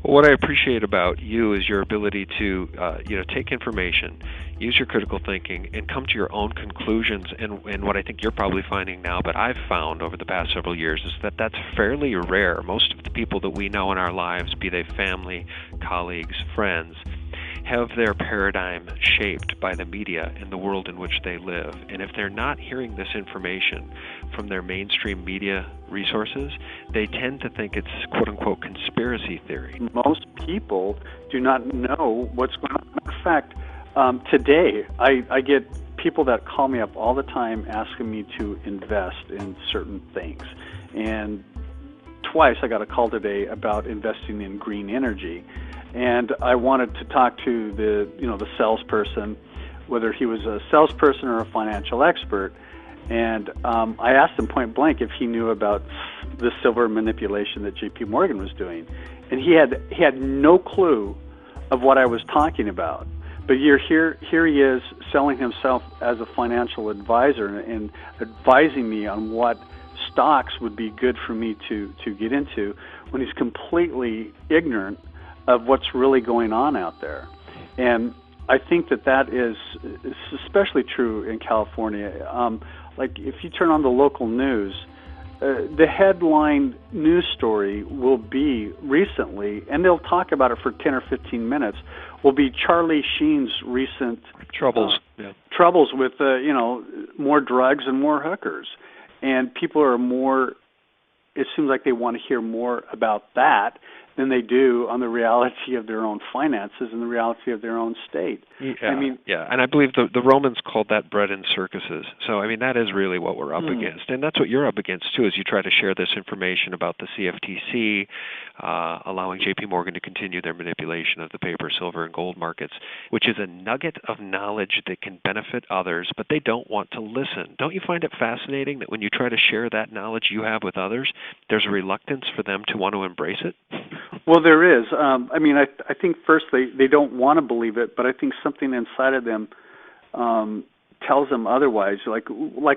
Well, what I appreciate about you is your ability to, take information, use your critical thinking, and come to your own conclusions. And what I think you're probably finding now, but I've found over the past several years, is that that's fairly rare. Most of the people that we know in our lives, be they family, colleagues, friends, have their paradigm shaped by the media and the world in which they live. And if they're not hearing this information from their mainstream media resources, they tend to think it's quote-unquote conspiracy theory. Most people do not know what's going on. In fact, today I get people that call me up all the time asking me to invest in certain things. And twice I got a call today about investing in green energy. And I wanted to talk to the salesperson, whether he was a salesperson or a financial expert. And I asked him point blank if he knew about the silver manipulation that J.P. Morgan was doing, and he had no clue of what I was talking about. But here he is selling himself as a financial advisor and advising me on what stocks would be good for me to get into, when he's completely ignorant of what's really going on out there. And I think that is especially true in California. Like if you turn on the local news, the headline news story will be recently, and they'll talk about it for 10 or 15 minutes, will be Charlie Sheen's recent troubles with more drugs and more hookers. And people are more, it seems like they want to hear more about that than they do on the reality of their own finances and the reality of their own state. Yeah, and I believe the Romans called that bread and circuses. So, that is really what we're up against. And that's what you're up against, too, as you try to share this information about the CFTC, allowing J.P. Morgan to continue their manipulation of the paper, silver, and gold markets, which is a nugget of knowledge that can benefit others, but they don't want to listen. Don't you find it fascinating that when you try to share that knowledge you have with others, there's a reluctance for them to want to embrace it? Well, there is. I think first they don't want to believe it, but I think something inside of them tells them otherwise. Like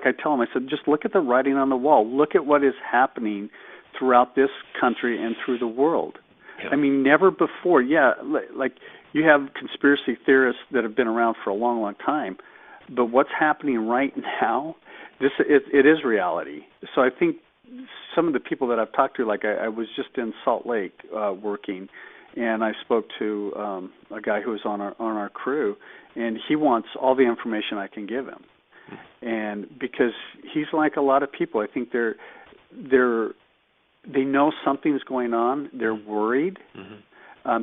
I tell them, I said, just look at the writing on the wall. Look at what is happening throughout this country and through the world. Yeah. Never before. Yeah, like you have conspiracy theorists that have been around for a long, long time, but what's happening right now, it is reality. So I think some of the people that I've talked to, like I was just in Salt Lake working, and I spoke to a guy who was on our crew, and he wants all the information I can give him. And because he's like a lot of people, I think they know something's going on. They're worried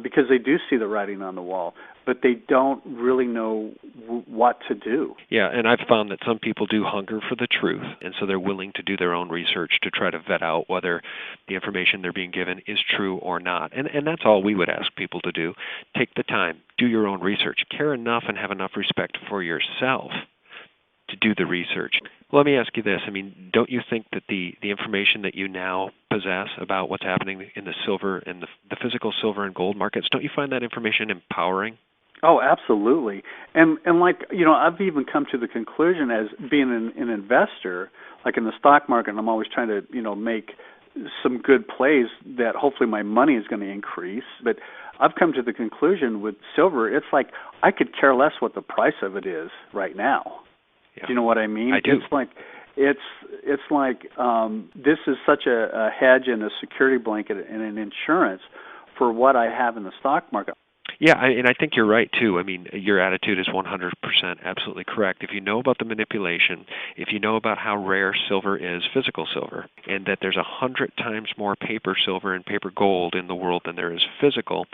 because they do see the writing on the wall, but they don't really know what to do. Yeah, and I've found that some people do hunger for the truth, and so they're willing to do their own research to try to vet out whether the information they're being given is true or not. And that's all we would ask people to do. Take the time, do your own research, care enough and have enough respect for yourself to do the research. Well, let me ask you this. Don't you think that the information that you now possess about what's happening in the silver and the physical silver and gold markets, don't you find that information empowering? Oh, absolutely. And I've even come to the conclusion, as being an investor, like in the stock market, I'm always trying to, make some good plays that hopefully my money is going to increase. But I've come to the conclusion with silver, it's like I could care less what the price of it is right now. Yeah. Do you know what I mean? I do. It's like this is such a hedge and a security blanket and an insurance for what I have in the stock market. Yeah, and I think you're right, too. Your attitude is 100% absolutely correct. If you know about the manipulation, if you know about how rare silver is, physical silver, and that there's 100 times more paper silver and paper gold in the world than there is physical,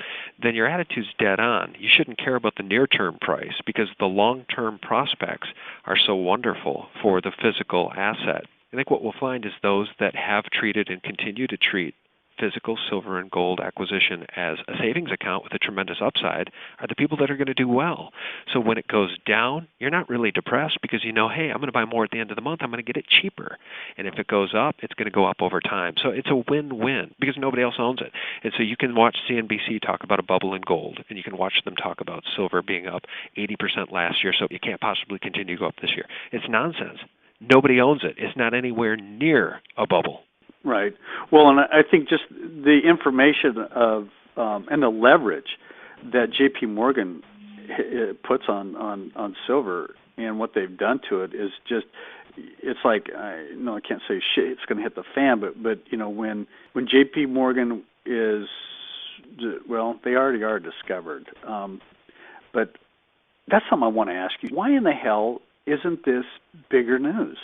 then your attitude's dead on. You shouldn't care about the near-term price because the long-term prospects are so wonderful for the physical asset. I think what we'll find is those that have treated and continue to treat physical silver and gold acquisition as a savings account with a tremendous upside are the people that are going to do well. So when it goes down, you're not really depressed because you know, hey, I'm going to buy more at the end of the month. I'm going to get it cheaper. And if it goes up, it's going to go up over time. So it's a win-win because nobody else owns it. And so you can watch CNBC talk about a bubble in gold, and you can watch them talk about silver being up 80% last year, so it can't possibly continue to go up this year. It's nonsense. Nobody owns it. It's not anywhere near a bubble. Right. Well, and I think just the information of and the leverage that J.P. Morgan puts on silver, and what they've done to it is just, it's like, I can't say shit, it's going to hit the fan, but when J.P. Morgan is, well, they already are discovered, but that's something I want to ask you. Why in the hell isn't this bigger news?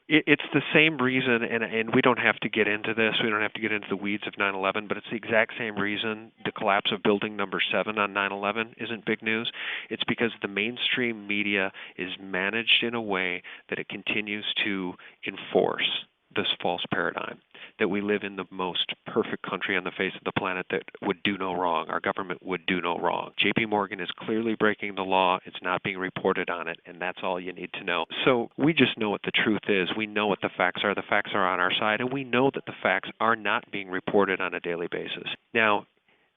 It's the same reason, and we don't have to get into this. We don't have to get into the weeds of 9/11, but it's the exact same reason the collapse of building number 7 on 9/11 isn't big news. It's because the mainstream media is managed in a way that it continues to enforce this false paradigm that we live in the most perfect country on the face of the planet that would do no wrong. Our government would do no wrong. J.P. Morgan is clearly breaking the law. It's not being reported on it, and that's all you need to know. So we just know what the truth is. We know what the facts are. The facts are on our side, and we know that the facts are not being reported on a daily basis. Now,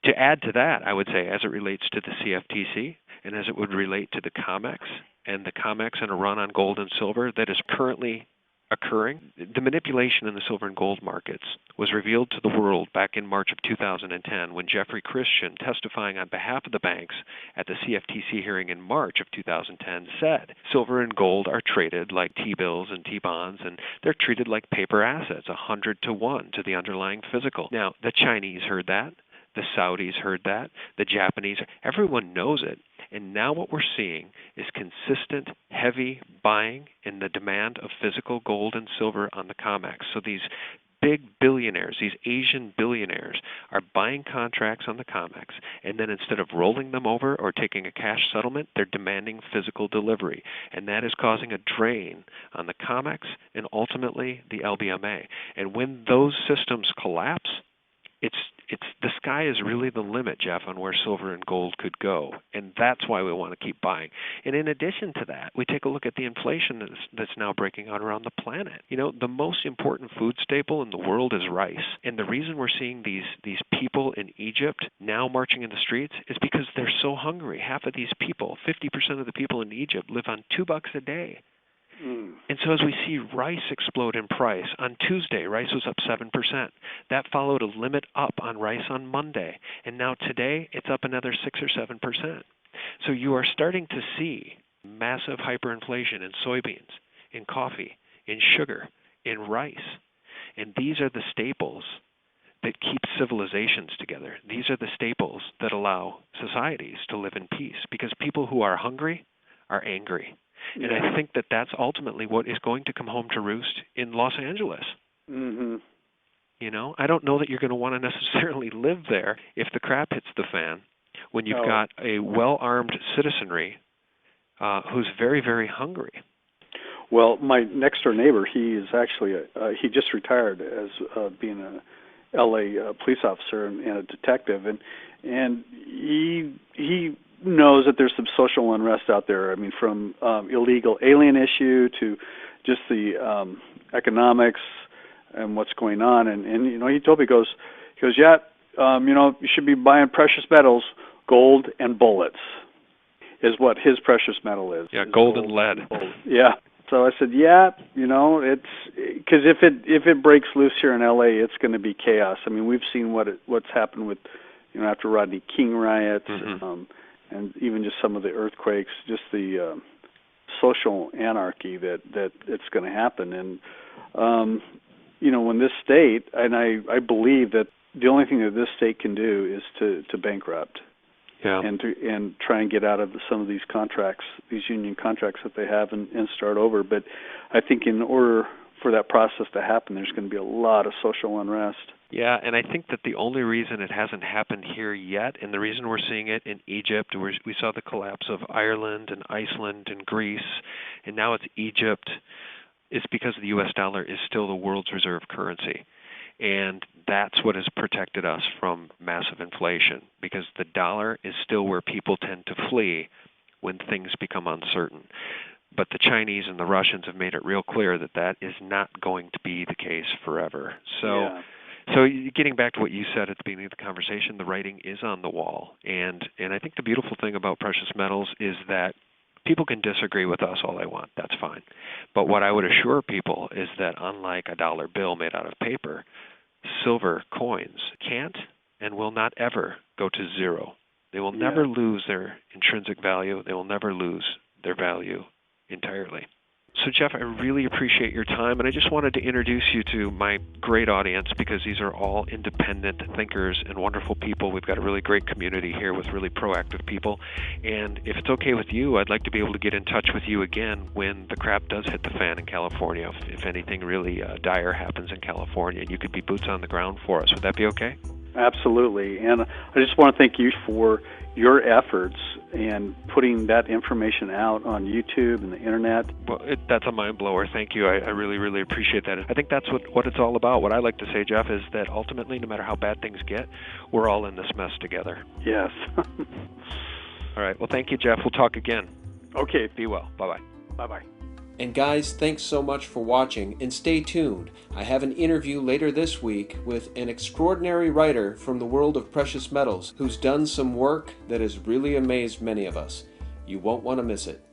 to add to that, I would say, as it relates to the CFTC and as it would relate to the COMEX and a run on gold and silver that is currently occurring, the manipulation in the silver and gold markets was revealed to the world back in March of 2010 when Jeffrey Christian, testifying on behalf of the banks at the CFTC hearing in March of 2010, said silver and gold are traded like T-bills and T-bonds, and they're treated like paper assets, 100-to-1 to the underlying physical. Now, the Chinese heard that. The Saudis heard that. The Japanese, everyone knows it. And now what we're seeing is consistent, heavy buying in the demand of physical gold and silver on the COMEX. So these big billionaires, these Asian billionaires, are buying contracts on the COMEX, and then instead of rolling them over or taking a cash settlement, they're demanding physical delivery. And that is causing a drain on the COMEX and ultimately the LBMA. And when those systems collapse, it's the sky is really the limit, Jeff, on where silver and gold could go, and that's why we want to keep buying. And in addition to that, we take a look at the inflation that's now breaking out around the planet. The most important food staple in the world is rice, and the reason we're seeing these people in Egypt now marching in the streets is because they're so hungry. Half of these people, 50% of the people in Egypt, live on $2 a day. And so as we see rice explode in price, on Tuesday, rice was up 7%. That followed a limit up on rice on Monday. And now today, it's up another 6 or 7%. So you are starting to see massive hyperinflation in soybeans, in coffee, in sugar, in rice. And these are the staples that keep civilizations together. These are the staples that allow societies to live in peace, because people who are hungry are angry. And I think that that's ultimately what is going to come home to roost in Los Angeles. Mm-hmm. I don't know that you're going to want to necessarily live there if the crap hits the fan when you've got a well-armed citizenry who's very, very hungry. Well, my next-door neighbor, he is actually, he just retired as being a L.A. police officer and a detective, and he knows that there's some social unrest out there. I mean, from illegal alien issue to just the economics and what's going on. And he told me, he goes, yeah, you should be buying precious metals. Gold and bullets is what his precious metal is. Yeah, gold and lead. Yeah. So I said, yeah, it's because if it breaks loose here in L.A., it's going to be chaos. I mean, we've seen what's happened with, after Rodney King riots. Mm-hmm. And even just some of the earthquakes, just the social anarchy that it's going to happen. And, when this state, and I believe that the only thing that this state can do is to bankrupt. Yeah. And try and get out of some of these contracts, these union contracts that they have, and start over. But I think in order for that process to happen, there's going to be a lot of social unrest. Yeah, and I think that the only reason it hasn't happened here yet, and the reason we're seeing it in Egypt, where we saw the collapse of Ireland and Iceland and Greece, and now it's Egypt, is because the U.S. dollar is still the world's reserve currency. And that's what has protected us from massive inflation, because the dollar is still where people tend to flee when things become uncertain. But the Chinese and the Russians have made it real clear that that is not going to be the case forever. So getting back to what you said at the beginning of the conversation, the writing is on the wall. And I think the beautiful thing about precious metals is that people can disagree with us all they want. That's fine. But what I would assure people is that unlike a dollar bill made out of paper, silver coins can't and will not ever go to zero. They will never lose their intrinsic value. They will never lose their value entirely. So Jeff, I really appreciate your time, and I just wanted to introduce you to my great audience because these are all independent thinkers and wonderful people. We've got a really great community here with really proactive people, and if it's okay with you, I'd like to be able to get in touch with you again when the crap does hit the fan in California, if anything really dire happens in California, and you could be boots on the ground for us. Would that be okay? Absolutely, and I just want to thank you for your efforts and putting that information out on YouTube and the internet. Well, that's a mind blower. Thank you. I really, really appreciate that. I think that's what it's all about. What I like to say, Jeff, is that ultimately, no matter how bad things get, we're all in this mess together. Yes. All right. Well, thank you, Jeff. We'll talk again. Okay. Be well. Bye-bye. Bye-bye. And guys, thanks so much for watching, and stay tuned. I have an interview later this week with an extraordinary writer from the world of precious metals who's done some work that has really amazed many of us. You won't want to miss it.